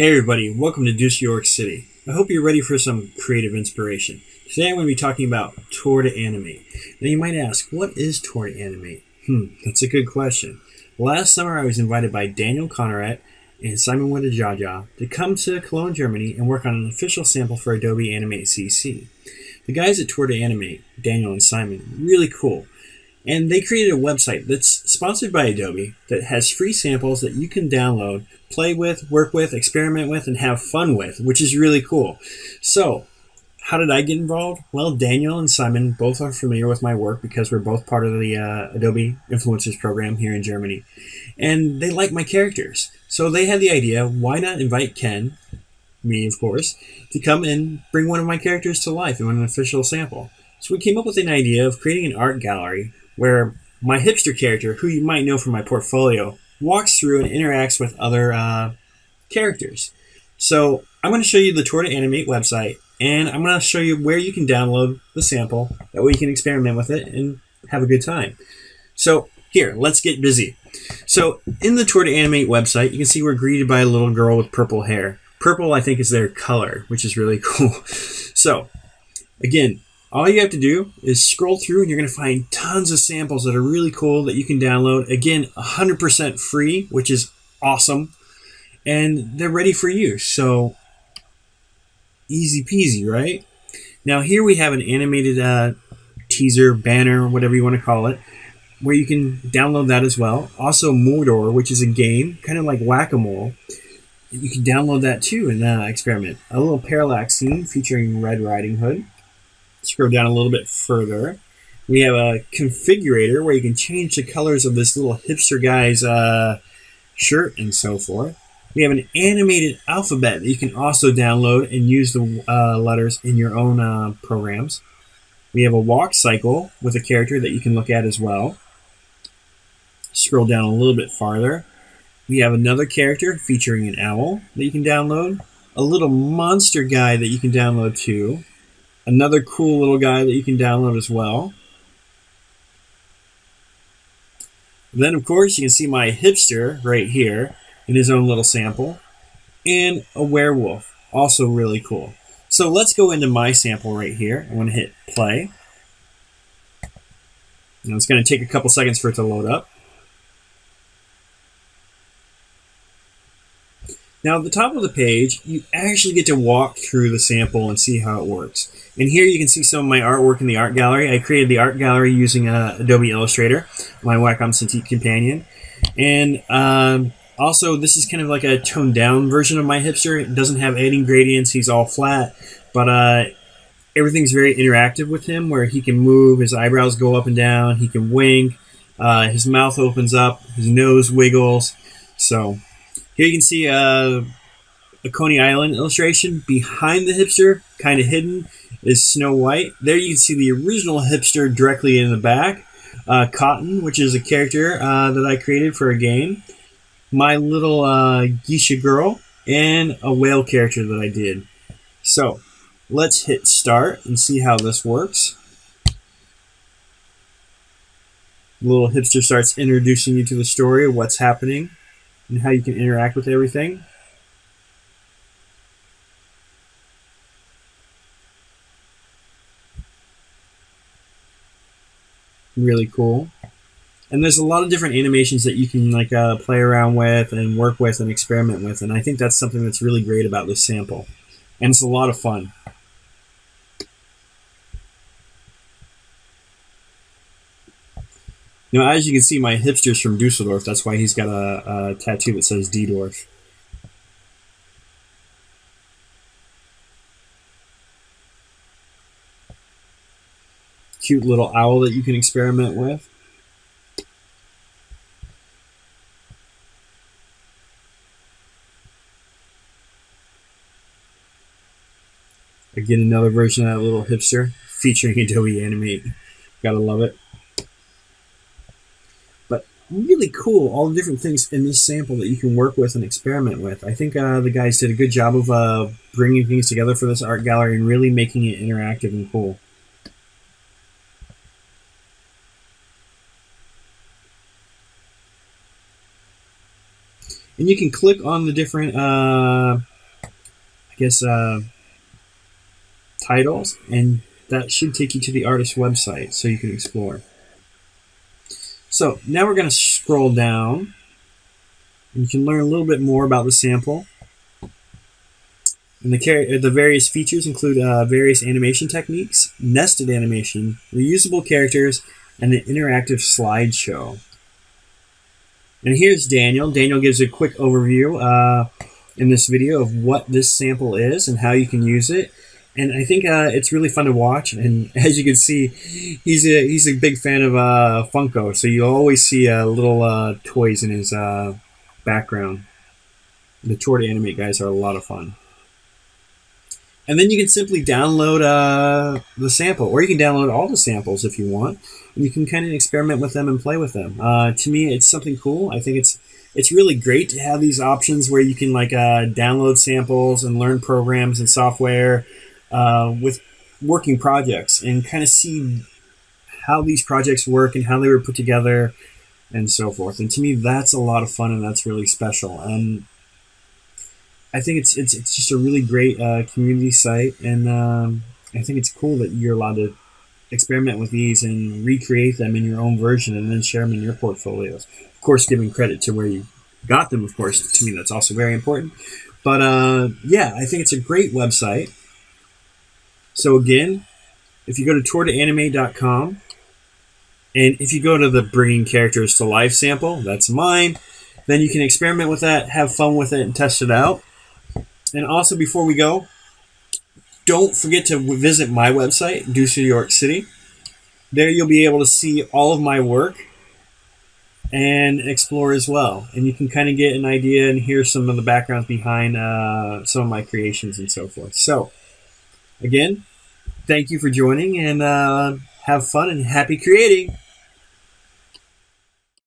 Hey everybody, welcome to Deuce York City. I hope you're ready for some creative inspiration. Today I'm going to be talking about Tour de Animate. Now you might ask, what is Tour de Animate? That's a good question. Last summer I was invited by Daniel Connerat and Simon Jaja to come to Cologne, Germany and work on an official sample for Adobe Animate CC. The guys at Tour de Animate, Daniel and Simon, really cool. And they created a website that's sponsored by Adobe that has free samples that you can download, play with, work with, experiment with, and have fun with, which is really cool. So, how did I get involved? Well, Daniel and Simon both are familiar with my work because we're both part of the Adobe Influencers program here in Germany. And they like my characters. So they had the idea, why not invite Ken, me of course, to come and bring one of my characters to life in an official sample. So we came up with an idea of creating an art gallery where my hipster character, who you might know from my portfolio, walks through and interacts with other characters. So I'm going to show you the Tour de Animate website, and I'm going to show you where you can download the sample. That way you can experiment with it and have a good time. So here, let's get busy. So in the Tour de Animate website, you can see we're greeted by a little girl with purple hair. Purple, I think, is their color, which is really cool. So again, all you have to do is scroll through and you're going to find tons of samples that are really cool that you can download. Again, 100% free, which is awesome. And they're ready for use. So easy peasy, right? Now here we have an animated teaser, banner, whatever you want to call it, where you can download that as well. Also Mordor, which is a game, kind of like Whack-A-Mole. You can download that too and experiment. A little parallax scene featuring Red Riding Hood. Scroll down a little bit further. We have a configurator where you can change the colors of this little hipster guy's shirt and so forth. We have an animated alphabet that you can also download and use the letters in your own programs. We have a walk cycle with a character that you can look at as well. Scroll down a little bit farther. We have another character featuring an owl that you can download. A little monster guy that you can download too. Another cool little guy that you can download as well. Then, of course, you can see my hipster right here in his own little sample. And a werewolf, also really cool. So let's go into my sample right here. I'm going to hit play. And it's going to take a couple seconds for it to load up. Now, at the top of the page, you actually get to walk through the sample and see how it works. And here you can see some of my artwork in the art gallery. I created the art gallery using Adobe Illustrator, my Wacom Cintiq companion. And also, this is kind of like a toned down version of my hipster. It doesn't have any gradients. He's all flat. But everything's very interactive with him, where he can move. His eyebrows go up and down. He can wink. His mouth opens up. His nose wiggles. So here you can see a Coney Island illustration. Behind the hipster, kind of hidden, is Snow White. There you can see the original hipster directly in the back. Cotton, which is a character that I created for a game. My little geisha girl, and a whale character that I did. So let's hit start and see how this works. The little hipster starts introducing you to the story of what's happening and how you can interact with everything. Really cool. And there's a lot of different animations that you can play around with and work with and experiment with, and I think that's something that's really great about this sample. And it's a lot of fun. Now, as you can see, my hipster's from Dusseldorf. That's why he's got a tattoo that says D-Dorf. Cute little owl that you can experiment with. Again, another version of that little hipster featuring Adobe Animate. Gotta love it. But really cool, all the different things in this sample that you can work with and experiment with. I think the guys did a good job of bringing things together for this art gallery and really making it interactive and cool. And you can click on the different I guess, titles, and that should take you to the artist's website so you can explore. So now we're going to scroll down, and you can learn a little bit more about the sample. And the various features include various animation techniques, nested animation, reusable characters, and an interactive slideshow. And here's Daniel. Daniel gives a quick overview in this video of what this sample is and how you can use it. And I think it's really fun to watch. And as you can see, he's a big fan of Funko, so you always see little toys in his background. The Tour de Animate guys are a lot of fun. And then you can simply download the sample, or you can download all the samples if you want, and you can kind of experiment with them and play with them. To me, it's something cool. I think it's really great to have these options where you can like download samples and learn programs and software with working projects and kind of see how these projects work and how they were put together and so forth. And to me, that's a lot of fun and that's really special. And I think it's just a really great community site, and I think it's cool that you're allowed to experiment with these and recreate them in your own version and then share them in your portfolios. Of course, giving credit to where you got them, of course, to me that's also very important. But yeah, I think it's a great website. So again, if you go to tourdeanimate.com, and if you go to the Bringing Characters to Life sample, that's mine, then you can experiment with that, have fun with it, and test it out. And also, before we go, don't forget to visit my website, Deuce of York City. There you'll be able to see all of my work and explore as well. And you can kind of get an idea and hear some of the backgrounds behind some of my creations and so forth. So, again, thank you for joining, and have fun and happy creating.